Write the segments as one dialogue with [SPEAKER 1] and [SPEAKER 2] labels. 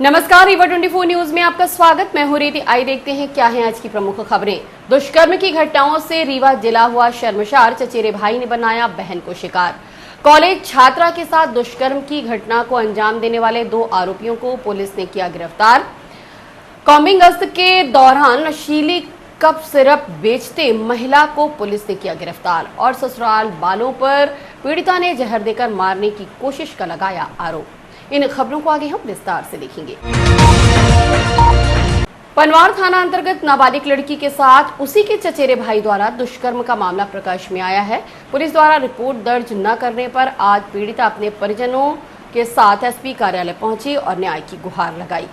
[SPEAKER 1] नमस्कार, रीवा 24 न्यूज में आपका स्वागत। मैं हूं रीति। आइए देखते हैं क्या है आज की प्रमुख खबरें। दुष्कर्म की घटनाओं से रीवा जिला हुआ शर्मसार। चचेरे भाई ने बनाया बहन को शिकार। कॉलेज छात्रा के साथ दुष्कर्म की घटना को अंजाम देने वाले 2 आरोपियों को पुलिस ने किया गिरफ्तार। कॉम्बिंग गश्त के दौरान नशीली कप सिरप बेचते महिला को पुलिस ने किया गिरफ्तार और ससुराल वालों पर पीड़िता ने जहर देकर मारने की कोशिश का लगाया आरोप। इन खबरों को आगे हम विस्तार से देखेंगे। पनवार थाना अंतर्गत नाबालिग लड़की के साथ उसी के चचेरे भाई द्वारा दुष्कर्म का मामला प्रकाश में आया है। पुलिस द्वारा रिपोर्ट दर्ज न करने पर आज पीड़िता अपने परिजनों के साथ एसपी कार्यालय पहुंची और न्याय की गुहार लगाई।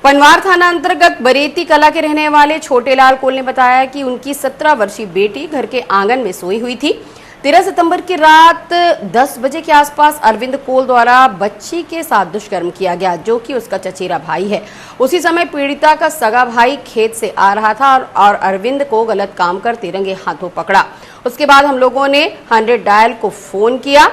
[SPEAKER 1] पनवार थाना अंतर्गत बरेती कला के रहने वाले छोटेलाल कोल ने बताया कि उनकी 17 वर्षीय बेटी घर के आंगन में सोई हुई थी। 13 सितंबर की रात 10 बजे के आसपास अरविंद कोल द्वारा बच्ची के साथ दुष्कर्म किया गया, जो कि उसका चचेरा भाई है। उसी समय पीड़िता का सगा भाई खेत से आ रहा था और अरविंद को गलत काम करते रंगे हाथों पकड़ा। उसके बाद हम लोगों ने 100 डायल को फोन किया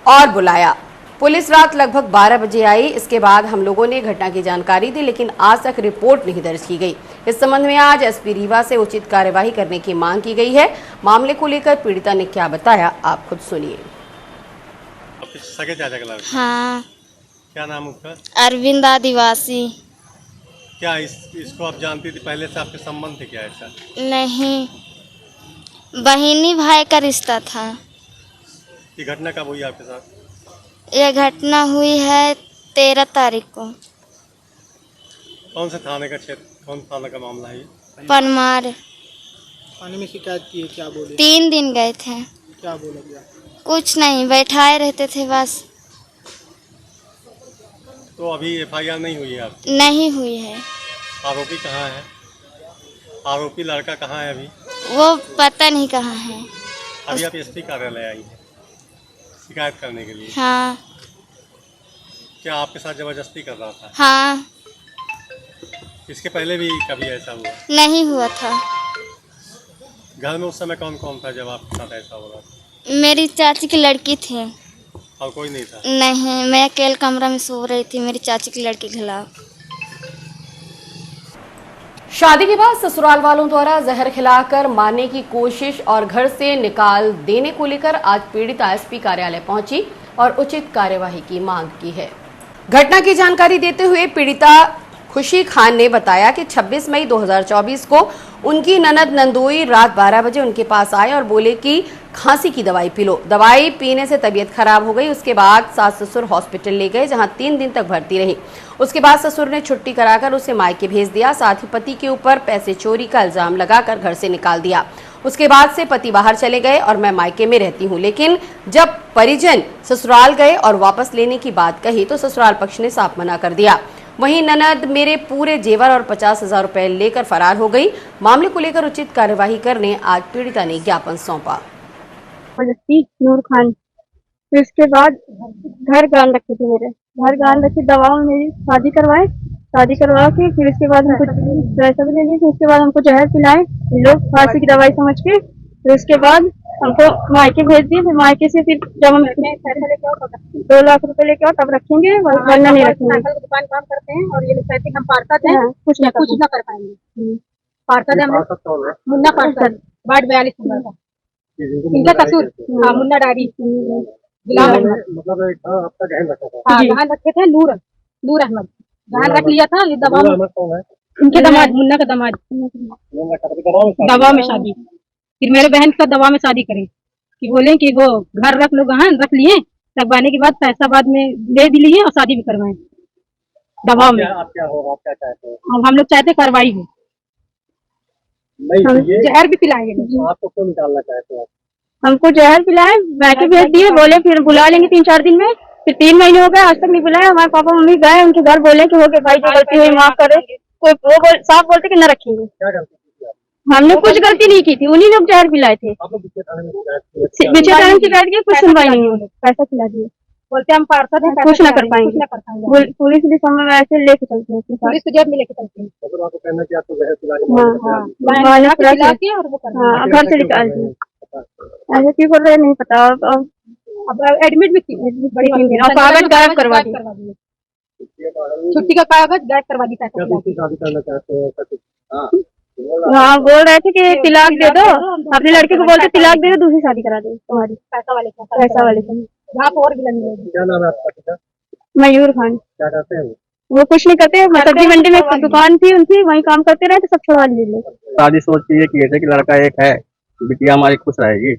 [SPEAKER 1] और बुलाया। पुलिस रात लगभग 12 बजे आई। इसके बाद हम लोगों ने घटना की जानकारी दी, लेकिन आज तक रिपोर्ट नहीं दर्ज की गई। इस संबंध में आज एसपी रीवा से उचित कार्यवाही करने की मांग की गई है। मामले को लेकर पीड़िता ने क्या बताया, आप खुद सुनिए।
[SPEAKER 2] सगे चाचा का लड़का?
[SPEAKER 3] हाँ।
[SPEAKER 2] क्या नाम उसका?
[SPEAKER 3] अरविंद आदिवासी।
[SPEAKER 2] क्या इसको आप जानती थी पहले से? आपके संबंध थे क्या ऐसा?
[SPEAKER 3] नहीं, बहिनी भाई का रिश्ता था।
[SPEAKER 2] ये घटना कब हुई आपके साथ?
[SPEAKER 3] यह घटना हुई है 13 तारीख को।
[SPEAKER 2] कौन से थाने का क्षेत्र, कौन थाना का मामला है ये?
[SPEAKER 3] पनमार।
[SPEAKER 4] थाने में शिकायत की है, क्या बोले?
[SPEAKER 3] 3 दिन गए थे।
[SPEAKER 4] क्या बोला गया?
[SPEAKER 3] कुछ नहीं, बैठाए रहते थे बस।
[SPEAKER 2] तो अभी एफआईआर नहीं हुई है आपकी?
[SPEAKER 3] नहीं हुई है।
[SPEAKER 2] आरोपी कहाँ है? आरोपी लड़का कहाँ है अभी?
[SPEAKER 3] वो पता नहीं कहाँ है।
[SPEAKER 2] अभी आप एसपी कार्यालय आई है शिकायत करने के लिए?
[SPEAKER 3] हाँ।
[SPEAKER 2] क्या आपके साथ जबरदस्ती कर रहा था?
[SPEAKER 3] हाँ।
[SPEAKER 2] इसके पहले भी कभी ऐसा हुआ?
[SPEAKER 3] नहीं हुआ था।
[SPEAKER 2] घर में उस समय कौन कौन था जब आपके साथ ऐसा हो रहा था?
[SPEAKER 3] मेरी चाची की लड़की थी।
[SPEAKER 2] और कोई नहीं था?
[SPEAKER 3] नहीं, मैं अकेले कमरा में सो रही थी मेरी चाची की लड़की के खिलाफ।
[SPEAKER 1] शादी के बाद ससुराल वालों द्वारा जहर खिलाकर मारने की कोशिश और घर से निकाल देने को लेकर आज पीड़िता एसपी कार्यालय पहुंची और उचित कार्यवाही की मांग की है। घटना की जानकारी देते हुए पीड़िता खुशी खान ने बताया कि 26 मई 2024 को उनकी ननद नंदोई रात 12 बजे उनके पास आए और बोले कि खांसी की दवाई पी लो। दवाई पीने से तबीयत खराब हो गई। उसके बाद सास ससुर हॉस्पिटल ले गए, जहां 3 दिन तक भर्ती रही। उसके बाद ससुर ने छुट्टी कराकर उसे मायके भेज दिया। साथ ही पति के ऊपर पैसे चोरी का इल्जाम लगाकर घर से निकाल दिया। उसके बाद से पति बाहर चले गए और मैं मायके में रहती हूँ। लेकिन जब परिजन ससुराल गए और वापस लेने की बात कही तो ससुराल पक्ष ने साफ मना कर दिया। वहीं ननद मेरे पूरे जेवर और 50,000 रुपए लेकर फरार हो गई। मामले को लेकर उचित कार्यवाही करने आज पीड़िता ने ज्ञापन सौंपा।
[SPEAKER 5] नूर खान। फिर उसके बाद घर गान रखे थे, मेरे घर गान रखे, दवाओं में मेरी शादी करवाए। शादी करवा के फिर उसके बाद हमको पैसा भी ले लिए। फिर उसके बाद हमको जहर पिलाए लोग फांसी की दवाई समझ के। फिर उसके बाद हमको मायके भेज दिए। फिर मायके से फिर जब हम 2 लाख रुपए लेके आओ तब रखेंगे, वरना नहीं रखेंगे।
[SPEAKER 6] दुकान काम करते हैं और ये लोग कहते हैं हम पार्षद हैं,
[SPEAKER 5] कुछ
[SPEAKER 6] ना कर पाएंगे। पार्षद है मुन्ना पार्षद, वार्ड 42 नंबर का। इनका कसूर मुन्ना डायरी
[SPEAKER 2] मतलब आपका गहन रखा था?
[SPEAKER 6] हाँ, गहन रखे थे। नूर अहमद गहन रख लिया था। ये दवा इनके दामाद, मुन्ना का दामाद, दवा में शादी। फिर मेरे बहन का दवा में शादी करें कि बोले कि वो घर रख लो, गहन रख लिए, रखवाने के बाद पैसा बाद में दे भी लिए और शादी भी करवाए दवा में।
[SPEAKER 2] आप क्या हो, आप क्या चाहते हैं?
[SPEAKER 6] हम लोग चाहते कार्रवाई हो, जहर भी पिलाएंगे।
[SPEAKER 2] आपको क्यों निकालना चाहते हैं?
[SPEAKER 5] हमको जहर पिलाए, मायके भेज दिए, बोले फिर बुला लेंगे 3-4 दिन में। फिर 3 महीने हो गए, आज तक नहीं बुलाया। हमारे पापा मम्मी गए उनके घर, बोले कि हो गए भाई, जो गलती हुई माफ करे। कोई वो साफ बोलते कि न रखेंगे।
[SPEAKER 2] क्या गलती की?
[SPEAKER 5] हमने कुछ गलती नहीं की थी, उन्हीं लोग जहर पिलाए थे। पीछे टाइम शिकायत की, कुछ सुनवाई नहीं हुई, पैसा खिला दिए।
[SPEAKER 6] बोलते हम पार्षद हैं,
[SPEAKER 5] कुछ ना कर पाएंगे। पुलिस भी समय में ऐसे लेके चलते हैं,
[SPEAKER 6] पुलिस को जेब में लेके चलते हैं।
[SPEAKER 2] तो आपको कहना कि आपको जहर पिला के
[SPEAKER 5] घर से निकाल दिए। ऐसे क्यों कर रहे नहीं पता। अब
[SPEAKER 6] अब एडमिट भी थी बड़ी 3 दिन, और कागज गायब करवा दिए, छुट्टी का कागज गायब करवा दी।
[SPEAKER 2] शादी करना चाहते हैं?
[SPEAKER 5] हाँ, बोल रहे थे कि तिलाक दे दो, अपने लड़के को बोलते तिलाक दे दो, दूसरी शादी करा दो तुम्हारी, पैसा वाले से।
[SPEAKER 6] यहाँ पर और विलन है।
[SPEAKER 2] क्या नाम है आपका पिता?
[SPEAKER 5] मयूर खान।
[SPEAKER 2] क्या करते हैं
[SPEAKER 5] वो कुछ नहीं करते, सब्जी मंडी में एक दुकान थी उनकी, वहीं काम करते रहे तो सब छुड़वा लिए लोग।
[SPEAKER 7] शादी सोच के ये किए थे कि लड़का एक है, बिटिया हमारी खुश रहेगी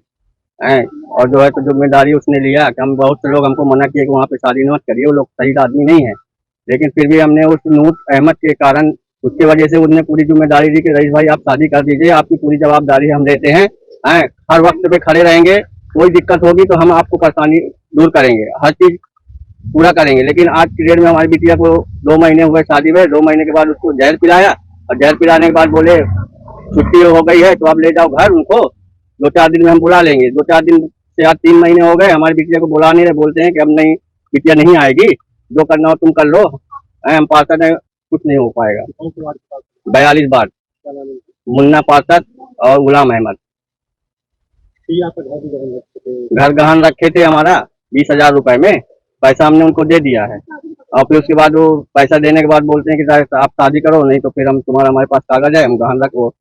[SPEAKER 7] हैं, और जो है तो जिम्मेदारी उसने लिया कि हम बहुत से लोग हमको मना किए कि वहाँ पे शादी मत करिए, वो लोग सही आदमी नहीं है, लेकिन फिर भी हमने उस नूर अहमद के कारण उसकी वजह से उन्होंने पूरी जिम्मेदारी दी कि रईस भाई आप शादी कर दीजिए, आपकी पूरी जवाबदारी हम लेते हैं, हर वक्त पे खड़े रहेंगे, कोई दिक्कत होगी तो हम आपको परेशानी दूर करेंगे, हर चीज पूरा करेंगे। लेकिन आज की डेट में हमारी बिटिया को 2 महीने हुए शादी में, 2 महीने के बाद उसको जहर पिलाया, और जहर पिलाने के बाद बोले छुट्टी हो गई है तो आप ले जाओ घर उनको, 2-4 दिन में हम बुला लेंगे। 2-4 दिन से आज 3 महीने हो गए, हमारी बिटिया को बुला नहीं रहे, बोलते हैं कि अब नहीं, बिटिया नहीं आएगी, जो करना हो तुम कर लो, हम पार्षद है, कुछ नहीं हो पाएगा। 42 बार मुन्ना पार्षद और गुलाम अहमद। घर गहन रखे थे हमारा 20,000 रुपए में, पैसा हमने उनको दे दिया है, और फिर उसके बाद वो पैसा देने के बाद बोलते हैं कि आप शादी करो, नहीं तो फिर हम तुम्हारा हमारे पास कागज है, हम गहन रखो।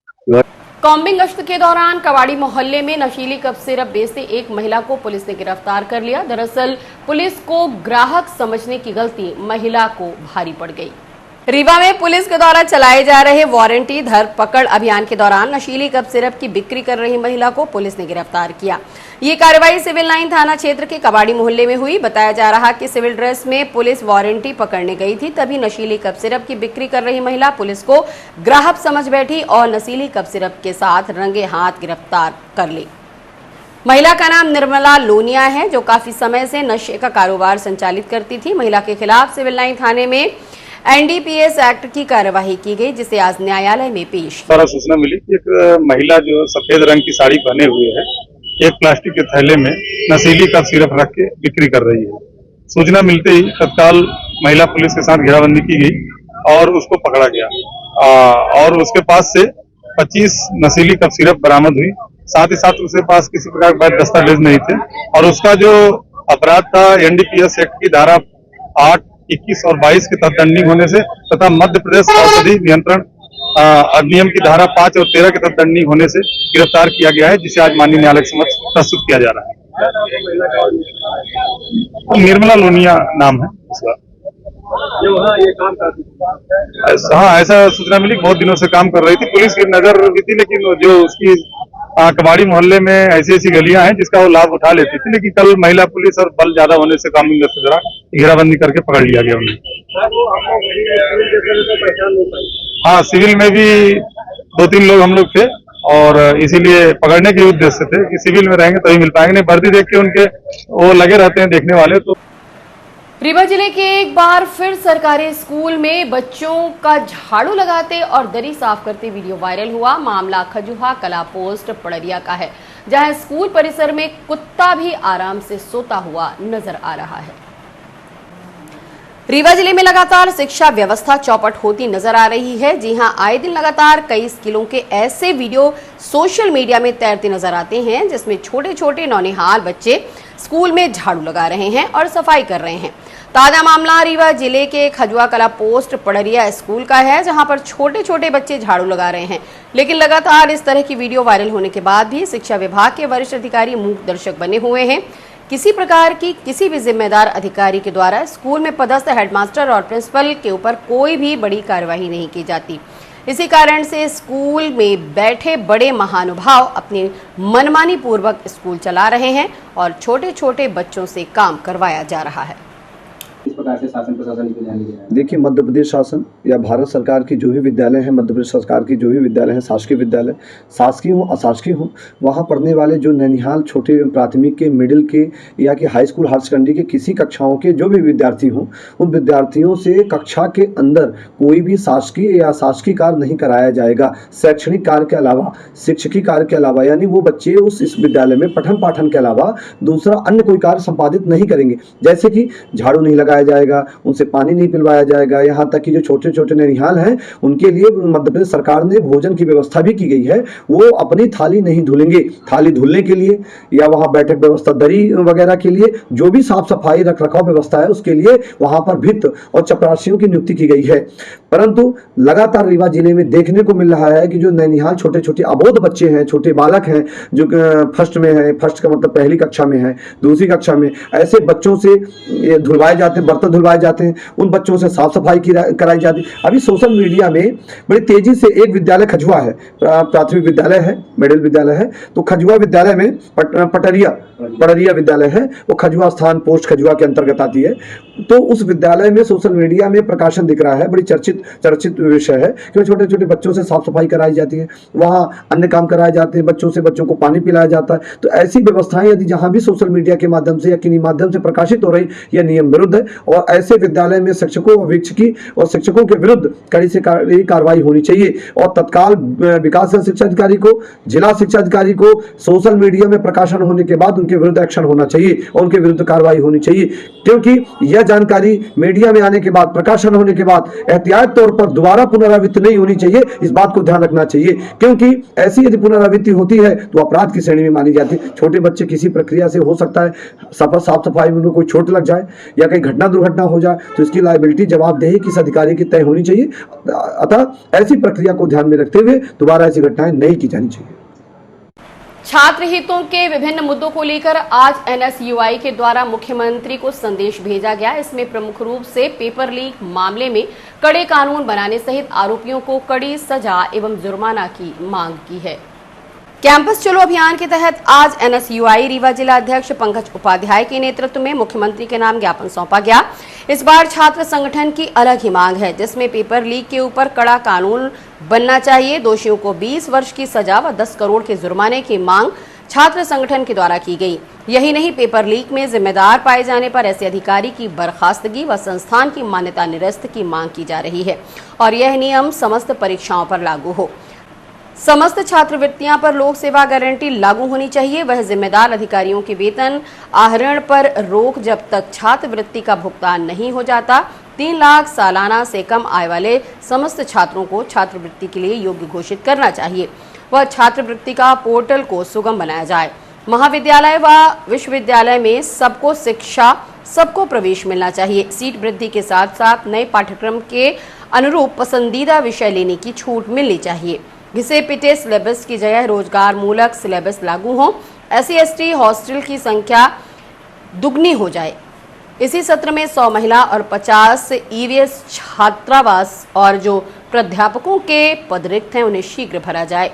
[SPEAKER 1] कॉम्बिंग गश्त के दौरान कवाड़ी मोहल्ले में नशीली कप सिरप बेचते एक महिला को पुलिस ने गिरफ्तार कर लिया। दरअसल पुलिस को ग्राहक समझने की गलती महिला को भारी पड़ गई। रीवा में पुलिस के द्वारा चलाए जा रहे वारंटी धरपकड़ अभियान के दौरान नशीली कप सिरप की बिक्री कर रही महिला को पुलिस ने गिरफ्तार किया। ये कार्रवाई सिविल लाइन थाना क्षेत्र के कबाड़ी मोहल्ले में हुई। बताया जा रहा कि सिविल ड्रेस में पुलिस वारंटी पकड़ने गई थी, तभी नशीली कप सिरप की बिक्री कर रही महिला पुलिस को ग्राहक समझ बैठी और नशीली कप सिरप के साथ रंगे हाथ गिरफ्तार कर ली। महिला का नाम निर्मला लोनिया है, जो काफी समय से नशे का कारोबार संचालित करती थी। महिला के खिलाफ सिविल लाइन थाने में एनडीपीएस एक्ट की कार्यवाही की गई, जिसे आज न्यायालय में पेश किया।
[SPEAKER 8] सूचना मिली कि एक महिला जो सफेद रंग की साड़ी पहने हुए है, एक प्लास्टिक के थैले में नशीली कप सिरप रख के बिक्री कर रही है। सूचना मिलते ही तत्काल महिला पुलिस के साथ घेराबंदी की गई और उसको पकड़ा गया, और उसके पास से 25 नशीली कप सिरप बरामद हुई। साथ ही साथ उसके पास किसी प्रकार के वैध दस्तावेज नहीं थे, और उसका जो अपराध था एनडीपीएस एक्ट की धारा 8, 21 और 22 के तहत दंडनीय होने से तथा मध्य प्रदेश औषधि नियंत्रण अधिनियम की धारा 5 और 13 के तहत दंडनीय होने से गिरफ्तार किया गया है, जिसे आज माननीय न्यायालय के समक्ष प्रस्तुत किया जा रहा है। निर्मला लोनिया नाम है उसका।
[SPEAKER 2] ये काम करती है?
[SPEAKER 8] हाँ, ऐसा सूचना मिली, बहुत दिनों से काम कर रही थी, पुलिस की नजर भी थी, लेकिन जो उसकी कबाड़ी मोहल्ले में ऐसी ऐसी गलियां हैं जिसका वो लाभ उठा लेती थी, लेकिन कल महिला पुलिस और बल ज्यादा होने से कानून के दौरान घेराबंदी करके पकड़ लिया गया उन्हें। हाँ, सिविल में भी 2-3 लोग हम लोग थे, और इसीलिए पकड़ने के उद्देश्य थे कि सिविल में रहेंगे तभी मिल पाएंगे, नहीं वर्दी देख के उनके वो लगे रहते हैं देखने वाले। तो
[SPEAKER 1] रीवा जिले के एक बार फिर सरकारी स्कूल में बच्चों का झाड़ू लगाते और दरी साफ करते वीडियो वायरल हुआ। मामला खजुहा कला पोस्ट पड़रिया का है, जहां स्कूल परिसर में कुत्ता भी आराम से सोता हुआ नजर आ रहा है। रीवा जिले में लगातार शिक्षा व्यवस्था चौपट होती नजर आ रही है। जी हां, आए दिन लगातार कई स्कूलों के ऐसे वीडियो सोशल मीडिया में तैरते नजर आते हैं, जिसमें छोटे छोटे नौनिहाल बच्चे स्कूल में झाड़ू लगा रहे हैं और सफाई कर रहे हैं। ताजा मामला रीवा जिले के खजुआ कला पोस्ट पड़रिया स्कूल का है, जहां पर छोटे छोटे बच्चे झाड़ू लगा रहे हैं। लेकिन लगातार इस तरह की वीडियो वायरल होने के बाद भी शिक्षा विभाग के वरिष्ठ अधिकारी मूक दर्शक बने हुए हैं। किसी प्रकार की किसी भी जिम्मेदार अधिकारी के द्वारा स्कूल में पदस्थ हेडमास्टर और प्रिंसिपल के ऊपर कोई भी बड़ी कार्यवाही नहीं की जाती। इसी कारण से स्कूल में बैठे बड़े महानुभाव अपनी मनमानी पूर्वक स्कूल चला रहे हैं और छोटे छोटे बच्चों से काम करवाया जा रहा है।
[SPEAKER 9] इस प्रकार से शासन प्रशासन को ध्यान दिया है।
[SPEAKER 10] देखिए, मध्य प्रदेश शासन या भारत सरकार की जो भी विद्यालय हैं, मध्य प्रदेश सरकार की जो भी विद्यालय हैं, शासकीय विद्यालय, शासकीय हों अशासकीय हों, वहाँ पढ़ने वाले जो ननिहाल छोटे प्राथमिक के, मिडिल के या कि हाई स्कूल हायर सेकेंडरी के किसी कक्षाओं के जो भी विद्यार्थी हों, उन विद्यार्थियों से कक्षा के अंदर कोई भी शासकीय या शासकीय कार्य नहीं कराया जाएगा। शैक्षणिक कार्य के अलावा, शिक्षकीय कार्य के अलावा, यानी वो बच्चे उस इस विद्यालय में पठन पाठन के अलावा दूसरा अन्य कोई कार्य संपादित नहीं करेंगे। जैसे कि झाड़ू नहीं लगाया जाएगा, उनसे पानी नहीं पिलवाया जाएगा। यहाँ तक कि जो छोटे छोटे ननिहाल हैं उनके लिए मध्य प्रदेश सरकार ने भोजन की व्यवस्था भी की गई है। वो अपनी थाली नहीं धुलेंगे, थाली धुलने के लिए या वहाँ बैठक व्यवस्था दरी वगैरह के लिए जो भी साफ सफाई रख रखाव व्यवस्था है उसके लिए वहाँ पर भित्त और चपरासियों की नियुक्ति की गई है। परंतु लगातार रीवा जिले में देखने को मिल रहा है कि जो ननिहाल छोटे छोटे अबोध बच्चे हैं, छोटे बालक हैं जो फर्स्ट में है, फर्स्ट का मतलब पहली कक्षा में है, दूसरी कक्षा में, ऐसे बच्चों से धुलवाए जाते हैं, बर्तन धुलवाए जाते हैं, उन बच्चों से साफ सफाई कराई जाती है। अभी सोशल मीडिया में बड़ी तेजी से एक विद्यालय खजुआ है, प्राथमिक विद्यालय है, मिडिल विद्यालय है, तो खजुआ विद्यालय में पटरिया विद्यालय है, वो खजुआ स्थान पोस्ट खजुआ के अंतर्गत आती है। तो उस विद्यालय में सोशल मीडिया में प्रकाशन दिख रहा है, बड़ी चर्चित विषय है कि छोटे छोटे बच्चों से साफ सफाई कराई जाती है, वहाँ अन्य काम कराए जाते हैं, बच्चों को पानी पिलाया जाता है। तो ऐसी व्यवस्थाएं यदि जहां भी सोशल मीडिया के माध्यम से या किन्हीं माध्यम से प्रकाशित हो रही, यह नियम विरुद्ध है और ऐसे विद्यालय में शिक्षकों और शिक्षकी और शिक्षकों के विरुद्ध कड़ी से कार्रवाई होनी चाहिए और तत्काल विकास शिक्षा अधिकारी को, जिला शिक्षा अधिकारी को सोशल मीडिया में प्रकाशन होने के बाद उनके विरुद्ध एक्शन होना चाहिए और उनके विरुद्ध कार्रवाई होनी चाहिए, क्योंकि यह जानकारी मीडिया में आने के बाद, प्रकाशन होने के बाद एहतियात तौर पर दोबारा पुनरावृत्ति नहीं होनी चाहिए। इस बात को ध्यान रखना चाहिए, क्योंकि ऐसी यदि पुनरावृत्ति होती है तो अपराध की श्रेणी में मानी जाती है। छोटे बच्चे किसी प्रक्रिया से हो सकता है साफ सफाई में कोई चोट लग जाए या कहीं घटना दुर्घटना हो जाए तो इसकी लायबिलिटी जवाबदेही किस अधिकारी की तय होनी चाहिए। अतः ऐसी प्रक्रिया को ध्यान में रखते हुए दोबारा ऐसी घटनाएं नहीं की जानी चाहिए।
[SPEAKER 1] छात्र हितों के विभिन्न मुद्दों को लेकर आज NSUI के द्वारा मुख्यमंत्री को संदेश भेजा गया। इसमें प्रमुख रूप से पेपर लीक मामले में कड़े कानून बनाने सहित आरोपियों को कड़ी सजा एवं जुर्माना की मांग की है। कैंपस चलो अभियान के तहत आज NSUI रीवा जिला अध्यक्ष पंकज उपाध्याय के नेतृत्व में मुख्यमंत्री के नाम ज्ञापन सौंपा गया। इस बार छात्र संगठन की अलग ही मांग है, जिसमें पेपर लीक के ऊपर कड़ा कानून बनना चाहिए, दोषियों को 20 वर्ष की सजा व 10 करोड़ के जुर्माने की मांग छात्र संगठन के द्वारा की गई। यही नहीं, पेपर लीक में जिम्मेदार पाए जाने पर ऐसे अधिकारी की बर्खास्तगी व संस्थान की मान्यता निरस्त की मांग की जा रही है और यह नियम समस्त परीक्षाओं पर लागू हो। समस्त छात्रवृत्तियां पर लोक सेवा गारंटी लागू होनी चाहिए। वह जिम्मेदार अधिकारियों के वेतन आहरण पर रोक जब तक छात्रवृत्ति का भुगतान नहीं हो जाता। 3 लाख सालाना से कम आय वाले समस्त छात्रों को छात्रवृत्ति के लिए योग्य घोषित करना चाहिए। वह छात्रवृत्ति का पोर्टल को सुगम बनाया जाए। महाविद्यालय व विश्वविद्यालय में सबको शिक्षा, सबको प्रवेश मिलना चाहिए। सीट वृद्धि के साथ साथ नए पाठ्यक्रम के अनुरूप पसंदीदा विषय लेने की छूट मिलनी चाहिए। घिसे पिटे सिलेबस की जगह रोजगार मूलक सिलेबस लागू हो। SC/ST हॉस्टल की संख्या दुगनी हो जाए। इसी सत्र में 100 महिला और 50 EVS छात्रावास और जो प्राध्यापकों के पद रिक्त हैं उन्हें शीघ्र भरा जाए।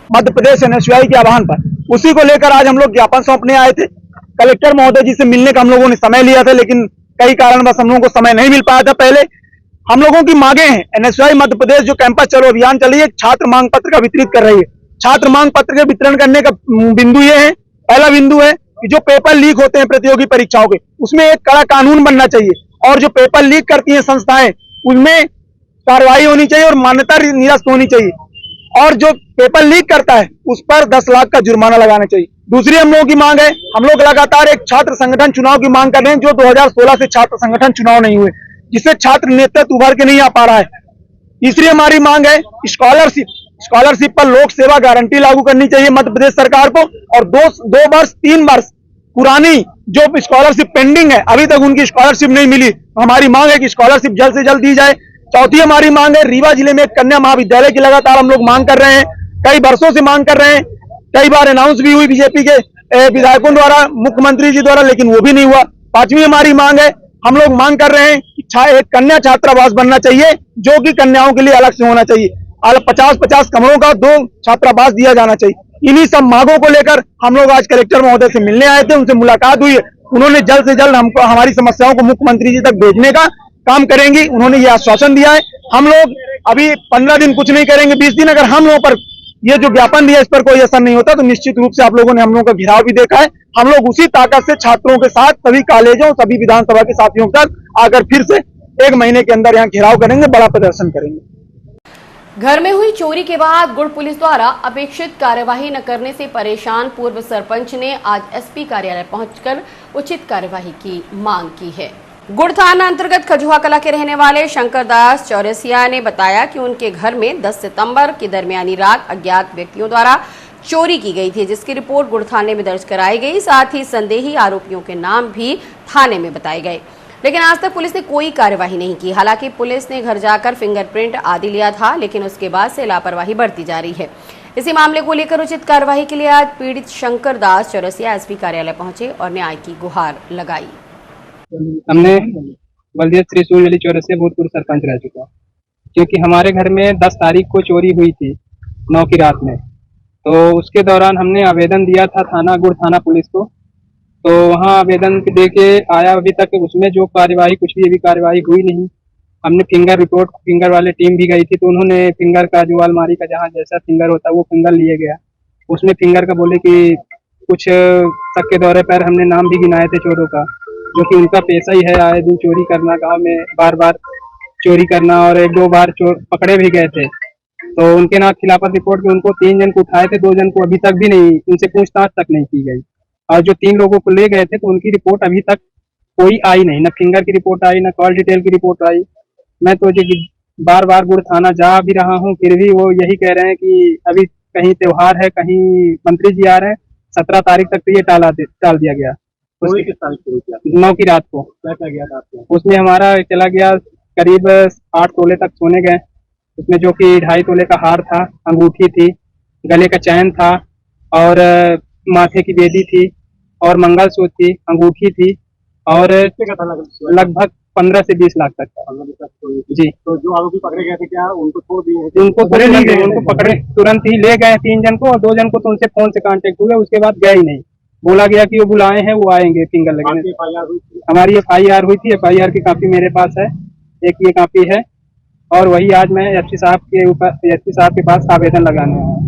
[SPEAKER 11] मध्य प्रदेश NSUI के आह्वान पर उसी को लेकर आज हम लोग ज्ञापन सौंपने आए थे। कलेक्टर महोदय जी से मिलने का हम लोगों ने समय लिया था, लेकिन कई कारणवश हम लोगों को समय नहीं मिल पाया था। पहले हम लोगों की मांगे हैं, NSUI मध्य प्रदेश जो कैंपस चलो अभियान चल रही है, छात्र मांग पत्र का वितरित कर रही है। छात्र मांग पत्र के वितरण करने का बिंदु ये है, पहला बिंदु है कि जो पेपर लीक होते हैं प्रतियोगी परीक्षाओं के, उसमें एक कड़ा कानून बनना चाहिए और जो पेपर लीक करती हैं संस्थाएं उसमें कार्रवाई होनी चाहिए और मान्यता निरस्त होनी चाहिए और जो पेपर लीक करता है उस पर 10 लाख का जुर्माना लगाना चाहिए। दूसरी हम लोगों की मांग है, हम लोग लगातार एक छात्र संगठन चुनाव की मांग कर रहे हैं, जो 2016 से छात्र संगठन चुनाव नहीं हुए, जिससे छात्र नेतृत्व उभर के नहीं आ पा रहा है। तीसरी हमारी मांग है स्कॉलरशिप पर लोक सेवा गारंटी लागू करनी चाहिए मध्य प्रदेश सरकार को और 2 वर्ष 3 वर्ष पुरानी जो स्कॉलरशिप पेंडिंग है, अभी तक उनकी स्कॉलरशिप नहीं मिली, हमारी मांग है कि स्कॉलरशिप जल्द से जल्द दी जाए। चौथी हमारी मांग है, रीवा जिले में एक कन्या महाविद्यालय की लगातार हम लोग मांग कर रहे हैं, कई वर्षों से मांग कर रहे हैं, कई बार अनाउंस भी हुई बीजेपी के विधायकों द्वारा, मुख्यमंत्री जी द्वारा, लेकिन वो भी नहीं हुआ। पांचवी हमारी मांग है, हम लोग मांग कर रहे हैं कि एक कन्या छात्रावास बनना चाहिए जो कि कन्याओं के लिए अलग से होना चाहिए। 50-50 कमरों का 2 छात्रावास दिया जाना चाहिए। इन्हीं सब मांगों को लेकर हम लोग आज कलेक्टर महोदय से मिलने आए थे, उनसे मुलाकात हुई है। उन्होंने जल्द से जल्द हमको हमारी समस्याओं को मुख्यमंत्री जी तक भेजने का काम करेंगी, उन्होंने ये आश्वासन दिया है। हम लोग अभी 15 दिन कुछ नहीं करेंगे, 20 दिन अगर हम लोगों पर ये जो ज्ञापन दिया इस पर कोई असर नहीं होता तो निश्चित रूप से आप लोगों ने हम लोगों का घेराव भी देखा है। हम लोग उसी ताकत से छात्रों के साथ, सभी कॉलेजों, सभी विधानसभा के साथियों के साथ आकर फिर से 1 महीने के अंदर यहाँ घेराव करेंगे, बड़ा प्रदर्शन करेंगे।
[SPEAKER 1] घर में हुई चोरी के बाद गुड़ पुलिस द्वारा अपेक्षित कार्यवाही न करने से परेशान पूर्व सरपंच ने आज SP कार्यालय पहुंचकर उचित कार्यवाही की मांग की है। गुड़ थाना अंतर्गत खजुआ कला के रहने वाले शंकर दास चौरसिया ने बताया कि उनके घर में 10 सितंबर की दरमियानी रात अज्ञात व्यक्तियों द्वारा चोरी की गई थी, जिसकी रिपोर्ट गुड़ थाने में दर्ज कराई गई। साथ ही संदेही आरोपियों के नाम भी थाने में बताए गए, लेकिन आज तक पुलिस ने कोई कार्यवाही नहीं की। हालांकि पुलिस ने घर जाकर फिंगरप्रिंट आदि लिया था, लेकिन उसके बाद से लापरवाही बढ़ती जा रही है। इसी मामले को लेकर उचित कार्यवाही के लिए आज पीड़ित शंकर दास चौरसिया एसपी कार्यालय पहुंचे और न्याय की गुहार लगाई।
[SPEAKER 12] हमने बलदेव त्रिशूल वाली चौरसिया भूतपूर्व सरपंच रह चुका, क्योंकि हमारे घर में 10 तारीख को चोरी हुई थी 9 की रात में। तो उसके दौरान हमने आवेदन दिया था थाना गुड़ थाना पुलिस को, तो वहाँ आवेदन दे के आया, अभी तक उसमें जो कार्यवाही कुछ भी अभी कार्यवाही हुई नहीं। हमने फिंगर वाले टीम भी गई थी, तो उन्होंने फिंगर का जो अलमारी का जहाँ जैसा फिंगर होता है वो फिंगर लिए गया, उसमें फिंगर का बोले कि कुछ शक के दौरे पर हमने नाम भी गिनाए थे चोरों का, जो कि उनका पेशा ही है आए दिन चोरी करना, गांव में बार बार चोरी करना, और 1-2 बार चोर पकड़े भी गए थे। तो उनके नाम खिलाफत रिपोर्ट में उनको 3 जन को उठाए थे, 2 जन को अभी तक भी नहीं, उनसे पूछताछ तक नहीं की गई। और जो 3 लोगों को ले गए थे तो उनकी रिपोर्ट अभी तक कोई आई नहीं, न फिंगर की रिपोर्ट आई, न कॉल डिटेल की रिपोर्ट आई। मैं तो बार बार गुड़ थाना जा भी रहा हूँ, फिर भी वो यही कह रहे हैं कि अभी कहीं त्योहार है, कहीं मंत्री जी आ रहे हैं। 17 तारीख तक तो ये टाल दिया गया। 9 की रात को क्या गया था आपको? उसमें हमारा चला गया करीब 8 तोले तक सोने गए, उसमें जो कि 2.5 तोले का हार था, अंगूठी थी, गले का चैन था, और माथे की बेदी थी, और मंगलसूत्र थी, अंगूठी थी, और लगभग 15 से 20 लाख तक जी। तो जो आरोपी पकड़े गए थे क्या उनको छोड़ दिए? उनको पकड़े नहीं गए, उनको पकड़े तुरंत ही ले गए 3 जन को, और 2 जन को तो उनसे फोन से कांटेक्ट हुआ, उसके बाद गए ही नहीं। बोला गया कि वो बुलाए हैं, वो आएंगे फिंगर लगने। हमारी FIR हुई थी, FIR की कॉपी मेरे पास है, एक ये कॉपी है, और वही आज मैं एसपी साहब के पास आवेदन लगाने आया।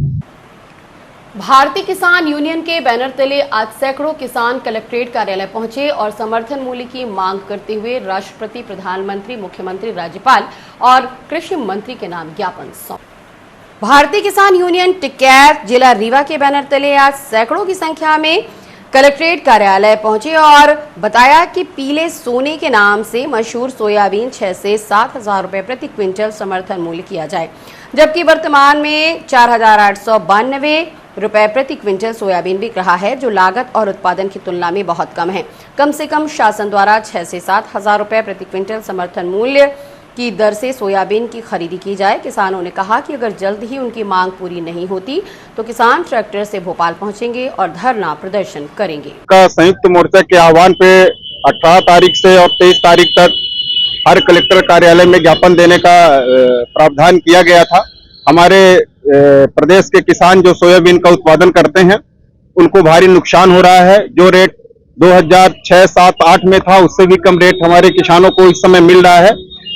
[SPEAKER 1] भारतीय किसान यूनियन के बैनर तले आज सैकड़ों किसान कलेक्ट्रेट कार्यालय पहुंचे और समर्थन मूल्य की मांग करते हुए राष्ट्रपति, प्रधानमंत्री, मुख्यमंत्री, राज्यपाल और कृषि मंत्री के नाम ज्ञापन सौंपा। भारतीय किसान यूनियन टिकैत जिला रीवा के बैनर तले आज सैकड़ों की संख्या में कलेक्ट्रेट कार्यालय पहुंचे और बताया कि पीले सोने के नाम से मशहूर सोयाबीन 6 से 7 हजार रुपए प्रति क्विंटल समर्थन मूल्य किया जाए, जबकि वर्तमान में 4,892 रुपए प्रति क्विंटल सोयाबीन बिक रहा है, जो लागत और उत्पादन की तुलना में बहुत कम है। कम से कम शासन द्वारा 6 से 7 हजार रुपए प्रति क्विंटल समर्थन मूल्य की दर से सोयाबीन की खरीदी की जाए। किसानों ने कहा कि अगर जल्द ही उनकी मांग पूरी नहीं होती तो किसान ट्रैक्टर से भोपाल पहुंचेंगे और धरना प्रदर्शन करेंगे।
[SPEAKER 13] का संयुक्त मोर्चा के आह्वान पे 18 तारीख से और 23 तारीख तक हर कलेक्टर कार्यालय में ज्ञापन देने का प्रावधान किया गया था। हमारे प्रदेश के किसान जो सोयाबीन का उत्पादन करते हैं उनको भारी नुकसान हो रहा है। जो रेट 2006, 7, 8 में था उससे भी कम रेट हमारे किसानों को इस समय मिल रहा है,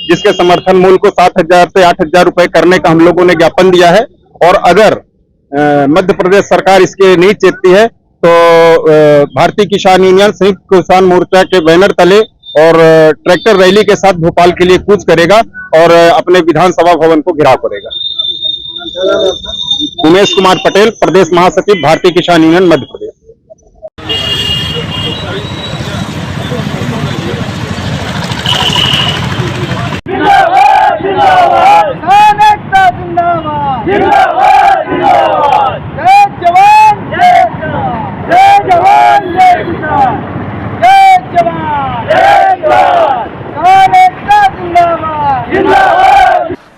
[SPEAKER 13] जिसके समर्थन मूल्य को 7,000 से 8,000 रुपए करने का हम लोगों ने ज्ञापन दिया है। और अगर मध्य प्रदेश सरकार इसके नहीं चेतती है तो भारतीय किसान यूनियन संयुक्त किसान मोर्चा के बैनर तले और ट्रैक्टर रैली के साथ भोपाल के लिए कूच करेगा और अपने विधानसभा भवन को घेराव करेगा। उमेश कुमार पटेल, प्रदेश महासचिव, भारतीय किसान यूनियन मध्य प्रदेश।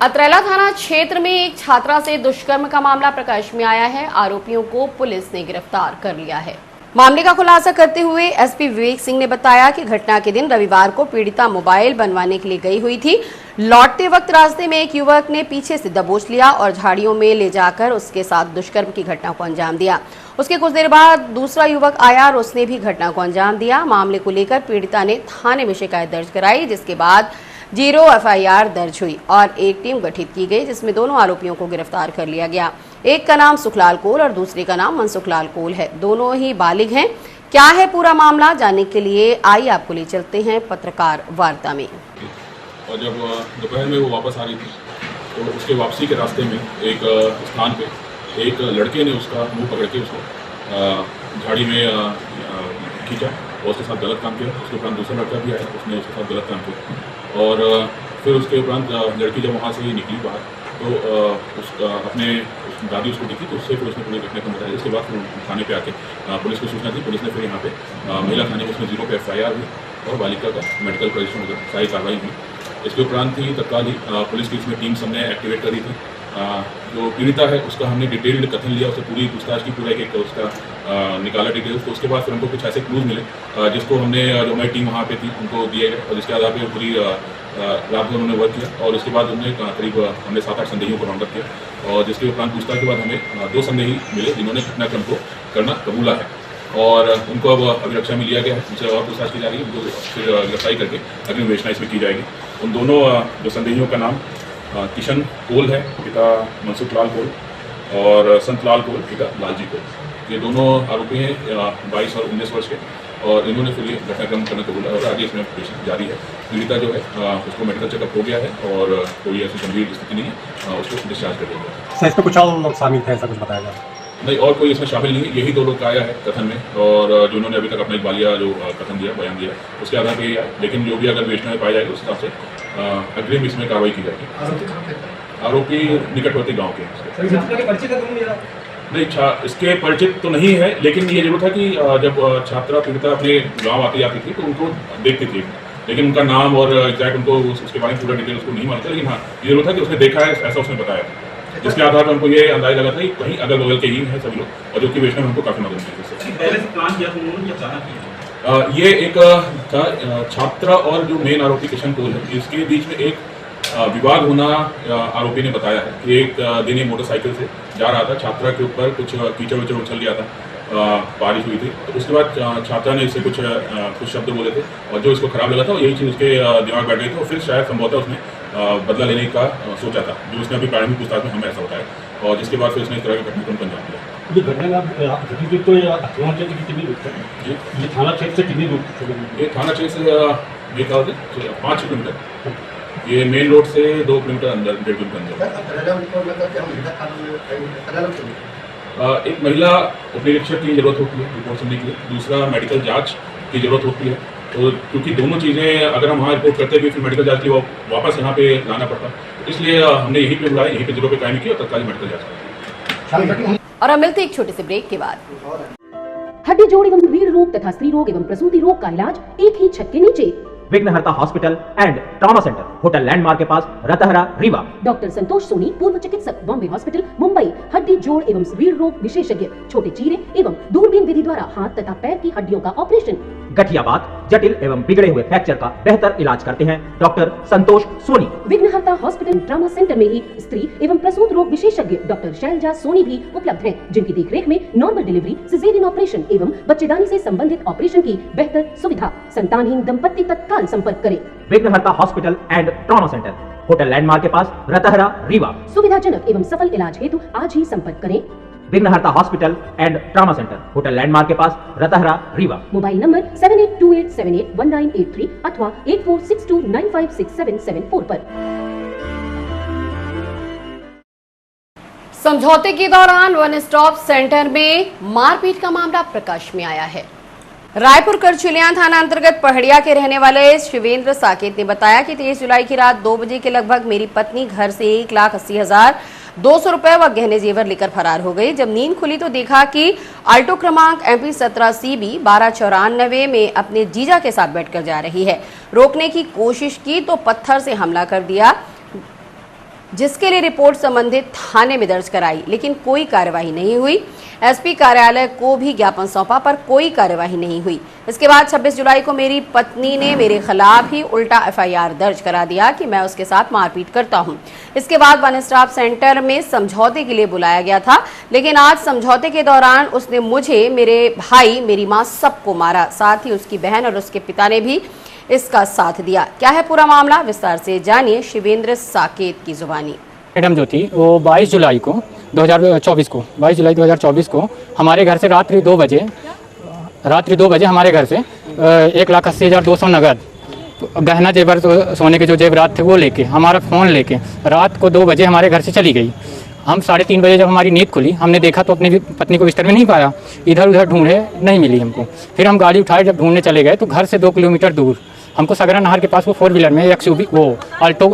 [SPEAKER 1] अतरेला थाना क्षेत्र में एक छात्रा से दुष्कर्म का मामला प्रकाश में आया है। आरोपियों को पुलिस ने गिरफ्तार कर लिया है। मामले का खुलासा करते हुए एसपी विवेक सिंह ने बताया कि घटना के दिन रविवार को पीड़िता मोबाइल बनवाने के लिए गई हुई थी। लौटते वक्त रास्ते में एक युवक ने पीछे से दबोच लिया और झाड़ियों में ले जाकर उसके साथ दुष्कर्म की घटना को अंजाम दिया। उसके कुछ देर बाद दूसरा युवक आया और उसने भी घटना को अंजाम दिया। मामले को लेकर पीड़िता ने थाने में शिकायत दर्ज कराई, जिसके बाद 0 FIR दर्ज हुई और एक टीम गठित की गई, जिसमें दोनों आरोपियों को गिरफ्तार कर लिया गया। एक का नाम सुखलाल कोल और दूसरे का नाम मनसुखलाल कोल है। दोनों ही बालिग हैं। क्या है पूरा मामला, जानने के लिए आइए आपको ले चलते हैं पत्रकार वार्ता में।
[SPEAKER 14] और जब दोपहर में वो वापस आ रही थी तो उसके वापसी के रास्ते में एक स्थान पे एक लड़के ने उसका मुंह पकड़ के उसको झाड़ी में खींचा और उसके साथ गलत काम किया। उसके उपरांत दूसरा लड़का भी आया, उसने उसके साथ गलत काम किया। और फिर उसके उपरांत लड़की जब वहाँ से निकली बाहर तो अपने दादी उसको दिखी, तो उससे फिर उसने पूरी घटना को बताया। इसके बाद फिर थाने पे आके पुलिस को सूचना दी। पुलिस ने फिर यहाँ पे महिला थाने में उसमें 0 पे FIR हुई और बालिका का मेडिकल परीक्षण वगैरह सारी कार्रवाई हुई। इसके उपरांत ही तत्काल ही पुलिस की इसमें टीम सबने एक्टिवेट करी थी। जो पीड़िता है उसका हमने डिटेल्ड कथन लिया, उससे पूरी पूछताछ की, पूरा एक उसका निकाला डिटेल्स। तो उसके बाद फिर हमको कुछ ऐसे क्लूज मिले जिसको हमने, जो हमारी टीम वहाँ पे थी, उनको दिए गए और जिसके आधार पर पूरी रात भर उन्होंने वर्क किया। और उसके बाद उन्होंने करीब हमने 7-8 संदेहियों को राउंड अप किया और जिसके उपरांत पूछताछ के बाद हमें 2 संदेही मिले जिन्होंने घटनाक्रम को करना कबूला है और उनको अब अभिरक्षा में लिया गया है। उनसे और पूछताछ की जा रही है, उनको फिर गिरफ्तारी करके अग्रिम विवेचना इसमें की जाएगी। उन दोनों जो संदेहियों का नाम किशन कोल है, पिता मनसुख लाल कोल, और संत लाल कोल, पिता लालजी कोल। ये दोनों आरोपी हैं 22 और 19 वर्ष के और इन्होंने फिर ये घटनाक्रम करना कबूला और आगे इसमें पेश जारी है। पीड़िता जो है उसको मेडिकल चेकअप हो गया है और कोई ऐसी गंभीर स्थिति नहीं है, उसको डिस्चार्ज कर दिया गया।
[SPEAKER 2] सर इसमें कुछ और लोग शामिल थे, ऐसा कुछ बताया जाए?
[SPEAKER 14] नहीं, और कोई इसमें शामिल नहीं है, यही 2 लोग का आया है कथन में और जो उन्होंने अभी तक अपना एक बालिया जो कथन दिया, बयान दिया, उसके आधार पर यही आया। लेकिन जो भी अगर विवेचना में पाया जाएगा उस हिसाब से अग्रिम इसमें कार्रवाई की जाएगी। आरोपी निकटवर्ती गाँव के नहीं, इसके परिचित तो नहीं है, लेकिन ये जरूर था कि जब छात्रा पीड़िता अपने गांव आती जाती थी तो उनको देखती थी, लेकिन उनका नाम और एग्जैक्ट उनको उसके बारे में पूरा डिटेल उसको नहीं मालूम था। लेकिन हाँ, ये जरूर था कि उसने देखा है, ऐसा उसने बताया था, जिसके आधार पर हमको ये अंदाजा लगा था कि कहीं अगल बगल के ही हैं सभी लोग और जो कि वेचने में हमको काफ़ी मदद मिली। ये एक था छात्रा और जो मेन आरोपी किशन कोल है, इसके बीच में एक विवाद होना आरोपी ने बताया है कि एक दिन ये मोटरसाइकिल से जा रहा था, छात्रा के ऊपर कुछ कीचड़ विचड़ उछल गया था, बारिश हुई थी। तो उसके बाद छात्रा ने इससे कुछ शब्द बोले थे और जो इसको खराब लगा था यही चीज़ उसके दिमाग बैठ गई थी और फिर शायद संभवतः उसने बदला लेने का सोचा था, जो उसने अभी प्रारंभिक पूछताछ में हमें ऐसा बताया और जिसके बाद फिर उसने इस तरह के घटनाक्रम को अंजाम दिया।
[SPEAKER 2] ये थाना क्षेत्र की कितनी दूर से? ये थाना क्षेत्र से कितनी दूर से? ये थाना क्षेत्र से ये कहा 5 किलोमीटर, ये मेन रोड से 2 किलोमीटर अंदर, 1.5 किलोमीटर अंदर। एक महिला उपनिरीक्षक की जरूरत होती है रिपोर्ट सुनने के लिए, दूसरा मेडिकल जांच की जरूरत होती है। तो क्योंकि दोनों चीज़ें अगर हम वहाँ रिपोर्ट करते हैं फिर मेडिकल जांच की वापस यहाँ पे लाना पड़ता, तो इसलिए हमने यहीं पे बुलाया, यहीं पे 0 पे कायम की और तत्काल मेडिकल जांच की।
[SPEAKER 1] और अब मिलते एक छोटे से ब्रेक के बाद।
[SPEAKER 15] हड्डी जोड़ एवं रीढ़ रोग तथा स्त्री रोग एवं प्रसूति रोग का इलाज एक ही छत के नीचे।
[SPEAKER 16] विघ्नहर्ता hospital and trauma centre, hotel landmark के पास, रतहरा, रीवा।
[SPEAKER 15] डॉक्टर संतोष सोनी, पूर्व चिकित्सक, बॉम्बे हॉस्पिटल, मुंबई। हड्डी जोड़ एवं रीढ़ रोग विशेषज्ञ, छोटे चीरे एवं दूरबीन विधि द्वारा हाथ तथा पैर की हड्डियों का ऑपरेशन।
[SPEAKER 16] गठियावात, जटिल एवं बिगड़े हुए फ्रैक्चर का बेहतर इलाज करते हैं डॉक्टर संतोष सोनी।
[SPEAKER 15] विघ्नहर्ता हॉस्पिटल ट्रॉमा सेंटर में ही स्त्री एवं प्रसूत रोग विशेषज्ञ डॉक्टर शैलजा सोनी भी उपलब्ध हैं, जिनकी देखरेख में नॉर्मल डिलीवरी, सिजेरियन ऑपरेशन एवं बच्चेदानी से संबंधित ऑपरेशन की बेहतर सुविधा। संतानहीन दंपत्ति तत्काल संपर्क करें।
[SPEAKER 16] विघ्नहर्ता hospital and trauma centre, hotel landmark के पास, रतहरा, रीवा।
[SPEAKER 15] सुविधाजनक एवं सफल इलाज हेतु आज ही संपर्क करें।
[SPEAKER 16] विघ्नहर्ता hospital and trauma centre, hotel landmark के पास, रतहरा, रीवा।
[SPEAKER 15] मोबाइल नंबर 7828781983 अथवा 8462956774 पर।
[SPEAKER 1] समझौते के दौरान वन स्टॉप सेंटर में मारपीट का मामला प्रकाश में आया है। रायपुर करचुलियां थाना अंतर्गत पहड़िया के रहने वाले शिवेंद्र साकेत ने बताया कि 23 जुलाई की रात 2 बजे के लगभग मेरी पत्नी घर से 1,80,200 रुपए व गहने जेवर लेकर फरार हो गई। जब नींद खुली तो देखा कि आल्टो क्रमांक MP 17 CB 1294 में अपने जीजा के साथ बैठकर जा रही है। रोकने की कोशिश की तो पत्थर से हमला कर दिया, जिसके लिए रिपोर्ट संबंधित थाने में दर्ज कराई, लेकिन कोई कार्यवाही नहीं हुई। SP कार्यालय को भी ज्ञापन सौंपा पर कोई कार्यवाही नहीं हुई। इसके बाद 26 जुलाई को मेरी पत्नी ने मेरे खिलाफ ही उल्टा FIR दर्ज करा दिया कि मैं उसके साथ मारपीट करता हूं। इसके बाद वन स्टॉप सेंटर में समझौते के लिए बुलाया गया था, लेकिन आज समझौते के दौरान उसने मुझे, मेरे भाई, मेरी मां सबको मारा। साथ ही उसकी बहन और उसके पिता ने भी इसका साथ दिया। क्या है पूरा मामला, विस्तार से जानिए शिवेंद्र साकेत की जुबानी।
[SPEAKER 17] मैडम जो थी वो 22 जुलाई 2024 को हमारे घर से रात्रि 2 बजे हमारे घर से 1,80,200 नगद, गहना जेवर, तो सोने के जो जेवरात थे वो लेके, हमारा फ़ोन लेके रात को 2 बजे हमारे घर से चली गई। हम 3:30 बजे जब हमारी नींद खुली, हमने देखा तो अपनी पत्नी को बिस्तर में नहीं पाया, इधर उधर ढूंढे, नहीं मिली हमको। फिर हम गाड़ी उठाए, जब ढूंढने चले गए तो घर से 2 किलोमीटर दूर हमको सगरा नहर के पास वो 4 व्हीलर में XUV वो अल्टो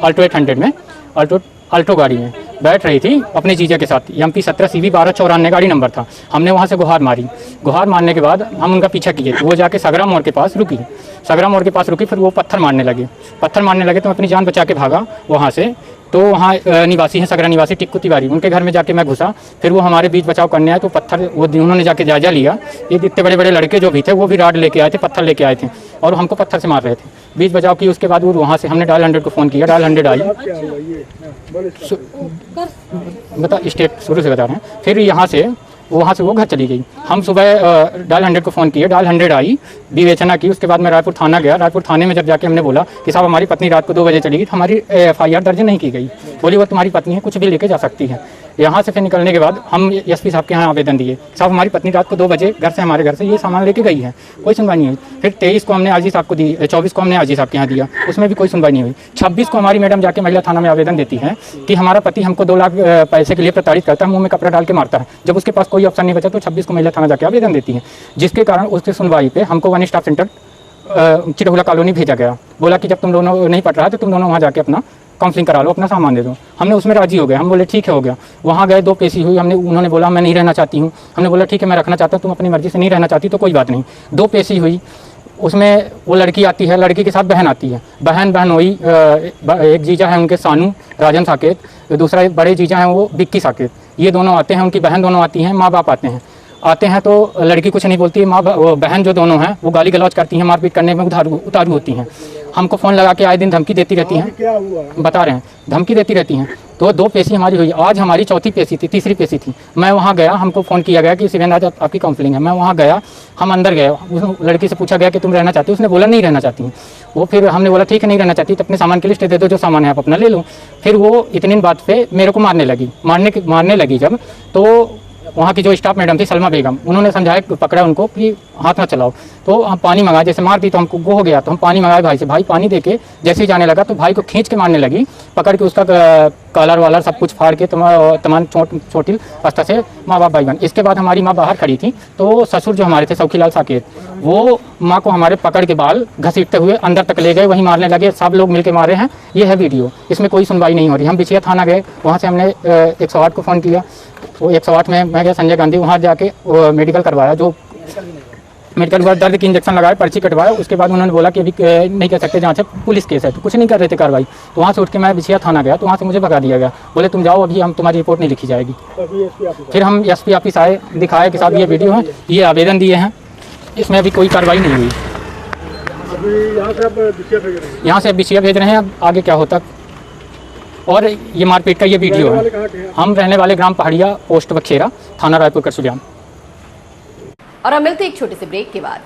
[SPEAKER 17] 800 में अल्टो गाड़ी में बैठ रही थी अपने जीजा के साथ। MP 17 CV 1294 गाड़ी नंबर था। हमने वहाँ से गुहार मारी, गुहार मारने के बाद हम उनका पीछा किए तो वो जाके सगरा मोड़ के पास रुकी, सगरा मोड़ के पास रुकी। फिर वो पत्थर मारने लगे तो अपनी जान बचा के भागा वहाँ से। तो वहाँ निवासी हैं, सगरा निवासी टिक्कू तिवारी, उनके घर में जाके मैं घुसा। फिर वो हमारे बीच बचाव करने आए तो पत्थर वो उन्होंने जाके जायजा लिया। ये इतने बड़े बड़े लड़के जो भी थे वो भी राड लेके आए थे, पत्थर लेके आए थे और हमको पत्थर से मार रहे थे। बीच बचाव की, उसके बाद वो वहाँ से हमने डायल 100 को फ़ोन किया, डायल 100 आई। बता स्टेट शुरू से बता रहे हैं। फिर यहाँ से वहाँ से वो घर चली गई। हम सुबह डायल 100 को फ़ोन किए, डायल 100 आई, विवेचना की। उसके बाद मैं रायपुर थाना गया। रायपुर थाने में जब जाके हमने बोला कि साहब हमारी पत्नी रात को 2 बजे चली गई, तो हमारी FIR दर्ज नहीं की गई। बोली वो तुम्हारी पत्नी है, कुछ भी लेके जा सकती है। यहाँ से फिर निकलने के बाद हम SP साहब के यहाँ आवेदन दिए, साहब हमारी पत्नी रात को 2 बजे घर से, हमारे घर से ये सामान लेके गई है, कोई सुनवाई नहीं हुई। फिर 23 को हमने आजी साहब को दी, 24 को हमने आजी साहब के यहाँ दिया, उसमें भी कोई सुनवाई नहीं हुई। 26 को हमारी मैडम जाके महिला थाना में आवेदन देती है कि हमारा पति हमको 2 लाख पैसे के लिए प्रताड़ित करता है, मुँह में कपड़ा डाल के मारता है। जब उसके पास कोई ऑप्शन नहीं बचा तो 26 को महिला थाना जाके आवेदन देती है, जिसके कारण उसकी सुनवाई पे हमको 1 स्टाफ सेंटर चिरहुला कॉलोनी भेजा गया। बोला कि जब तुम दोनों नहीं पट रहा तो तुम दोनों वहाँ जाके अपना काउंसलिंग करा लो, अपना सामान दे दो। हमने उसमें राजी हो गए, हम बोले ठीक है हो गया। वहाँ गए, 2 पेशी हुई। उन्होंने बोला मैं नहीं रहना चाहती हूँ, हमने बोला ठीक है मैं रखना चाहता हूँ, तुम अपनी मर्जी से नहीं रहना चाहती तो कोई बात नहीं। 2 पेशी हुई, उसमें वो लड़की आती है, लड़की के साथ बहन आती है, बहन हुई। एक जीजा है उनके सानू राजन साकेत, दूसरा एक बड़े जीजा हैं वो बिक्की साकेत, ये दोनों आते हैं, उनकी बहन दोनों आती हैं, माँ बाप आते हैं तो लड़की कुछ नहीं बोलती, बहन जो दोनों हैं वो गाली गलौज करती हैं, मारपीट करने में उतारू होती हैं। हमको फ़ोन लगा के आए दिन धमकी देती रहती हैं, बता रहे हैं धमकी देती रहती हैं। तो 2 पेशी हमारी हुई, आज हमारी 4थी पेशी थी, 3री पेशी थी। मैं वहाँ गया, हमको फ़ोन किया गया कि शिवेंद्र आज आपकी काउंसलिंग है। मैं वहाँ गया, हम अंदर गए, उस लड़की से पूछा गया कि तुम रहना चाहती हो, उसने बोला नहीं रहना चाहती हूँ। वो फिर हमने बोला ठीक है नहीं रहना चाहती तो अपने सामान की लिस्ट दे दो, जो सामान है आप अपना ले लो। फिर वो इतनी बात पे मेरे को मारने लगी जब, तो वहाँ की जो स्टाफ मैडम थी सलमा बेगम, उन्होंने समझाया, पकड़ा उनको कि हाथ मत चलाओ। तो हम पानी मंगाए, जैसे मार दी तो हमको वो हो गया, तो हम पानी मंगाए भाई से। भाई पानी देके जैसे ही जाने लगा तो भाई को खींच के मारने लगी, पकड़ के उसका कॉलर वालर सब कुछ फाड़ के तमाम चोटिल अवस्था से माँ बाप भाई बन। इसके बाद हमारी माँ बाहर खड़ी थी तो ससुर जो हमारे थे सौखीलाल साकेत, वो माँ को हमारे पकड़ के बाल घसीटते हुए अंदर तक ले गए, वहीं मारने लगे। सब लोग मिलके मारे हैं, ये है वीडियो, इसमें कोई सुनवाई नहीं हो रही। हम बिछिया थाना गए, वहाँ से हमने 108 को फ़ोन किया। वो 108 में मैं गया संजय गांधी, वहाँ जाके मेडिकल करवाया, जो मेडिकल के बाद दर्द की इंजेक्शन लगाया, पर्ची कटवाया। उसके बाद उन्होंने बोला कि अभी नहीं कर सकते, जहाँ से पुलिस केस है, तो कुछ नहीं कर रहे थे कार्रवाई। तो वहाँ से उठ के मैं बिछिया थाना गया, तो वहाँ से मुझे भगा दिया गया, बोले तुम जाओ, अभी हम तुम्हारी रिपोर्ट नहीं लिखी जाएगी। फिर हम SP ऑफिस आए, दिखाया कि साहब ये वीडियो है, ये आवेदन दिए हैं, इसमें अभी कोई कार्रवाई नहीं हुई। यहाँ से अब बिछिया भेज रहे हैं, अब आगे क्या होता। और ये मारपीट का ये वीडियो है। हम रहने वाले ग्राम पहाड़िया, पोस्ट बखेरा, थाना रायपुर करसुलियान।
[SPEAKER 1] और हम मिलते एक छोटे से ब्रेक के बाद।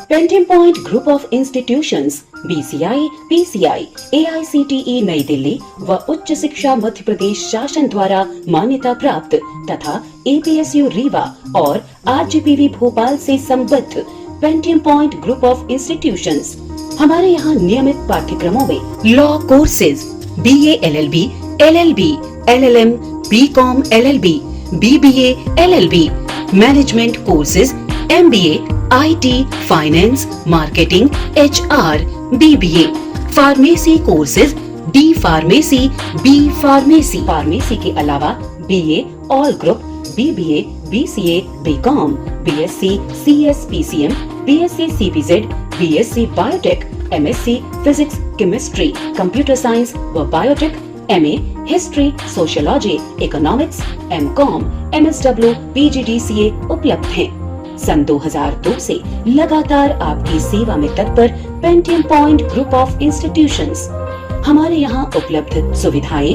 [SPEAKER 15] Painting point group of institutions BCI, PCI, AICTE नई दिल्ली व उच्च शिक्षा मध्य प्रदेश शासन द्वारा मान्यता प्राप्त तथा APSU रीवा और RGPV भोपाल से संबद्ध painting point group of institutions. हमारे यहाँ नियमित पाठ्यक्रमों में law courses, BA LLB, LLB, LLM, BCom LLB, BBA LLB, management courses, MBA, IT, finance, marketing, HR, BBA, pharmacy courses, D pharmacy, B pharmacy, pharmacy के अलावा BA all group, BBA, BCA, BCom, BSc, CS, PCM, BSc CPZ, BSc biotech, MSc physics chemistry, computer science व biotech, MA history, sociology, economics, MCom, MSW, PGDCA उपलब्ध हैं। सन 2002 से लगातार आपकी सेवा में तत्पर Pentium point group of institutions. हमारे यहाँ उपलब्ध सुविधाएं,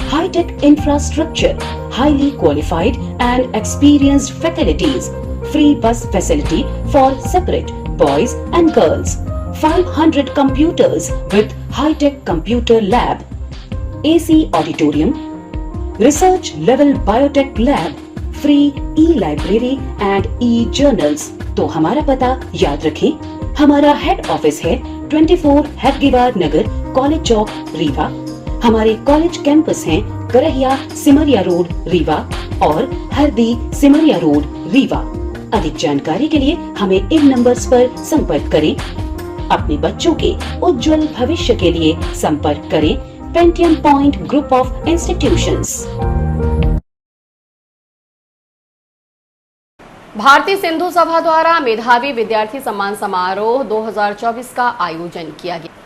[SPEAKER 15] hi tech infrastructure, highly qualified and experienced faculties, free bus facility for separate boys and girls, 500 computers with high-tech computer lab, AC auditorium, research level biotech lab, free e-library and e-journals। तो हमारा पता याद रखें, हमारा हेड ऑफिस है 24 हेडगेवार नगर, college चौक, रीवा। हमारे college campus हैं Karahiya Simaria road Rewa और हरदी सिमरिया रोड रीवा। अधिक जानकारी के लिए हमें इन नंबर्स पर संपर्क करें। अपने बच्चों के उज्जवल भविष्य के लिए संपर्क करें Pentium point group of institutions.
[SPEAKER 1] भारतीय सिंधु सभा द्वारा मेधावी विद्यार्थी सम्मान समारोह 2024 का आयोजन किया गया।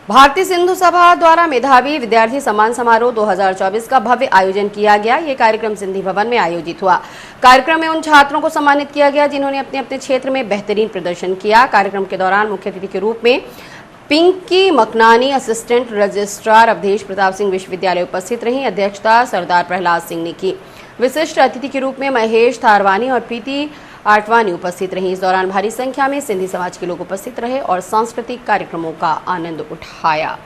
[SPEAKER 1] भारतीय सिंधु सभा द्वारा मेधावी विद्यार्थी सम्मान समारोह 2024 का भव्य आयोजन किया गया। ये कार्यक्रम सिंधी भवन में आयोजित हुआ। कार्यक्रम में उन छात्रों को सम्मानित किया गया जिन्होंने अपने अपने क्षेत्र में बेहतरीन प्रदर्शन किया। कार्यक्रम के दौरान मुख्य अतिथि के रूप में पिंकी मकनानी, असिस्टेंट रजिस्ट्रार अवधेश प्रताप सिंह विश्वविद्यालय उपस्थित रहीं। अध्यक्षता सरदार प्रहलाद सिंह ने की। विशिष्ट अतिथि के रूप में महेश थारवानी और प्रीति आटवानी उपस्थित रहीं। इस दौरान भारी संख्या में सिंधी समाज के लोग उपस्थित रहे और सांस्कृतिक कार्यक्रमों का आनंद उठाया।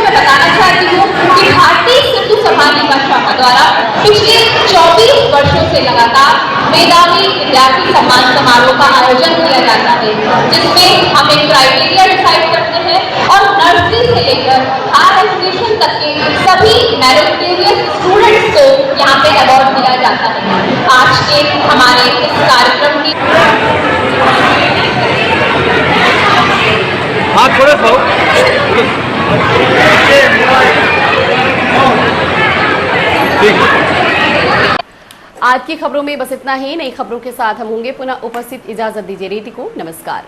[SPEAKER 18] मैं बताना चाहती हूँ कि भारतीय सिंधु सभा शाखा द्वारा पिछले 24 वर्षों से लगातार मेधावी विद्यार्थी सम्मान समारोह का आयोजन किया जाता है, जिसमें हम एक क्राइटेरिया डिसाइड करते हैं और नर्सरी से लेकर हायर एजुकेशन तक के सभी मेरिटोरियस स्टूडेंट्स को यहाँ पे अवार्ड दिया जाता है। आज के हमारे इस कार्यक्रम की
[SPEAKER 1] आज की खबरों में बस इतना ही। नई खबरों के साथ हम होंगे पुनः उपस्थित। इजाजत दीजिए रीति को। नमस्कार।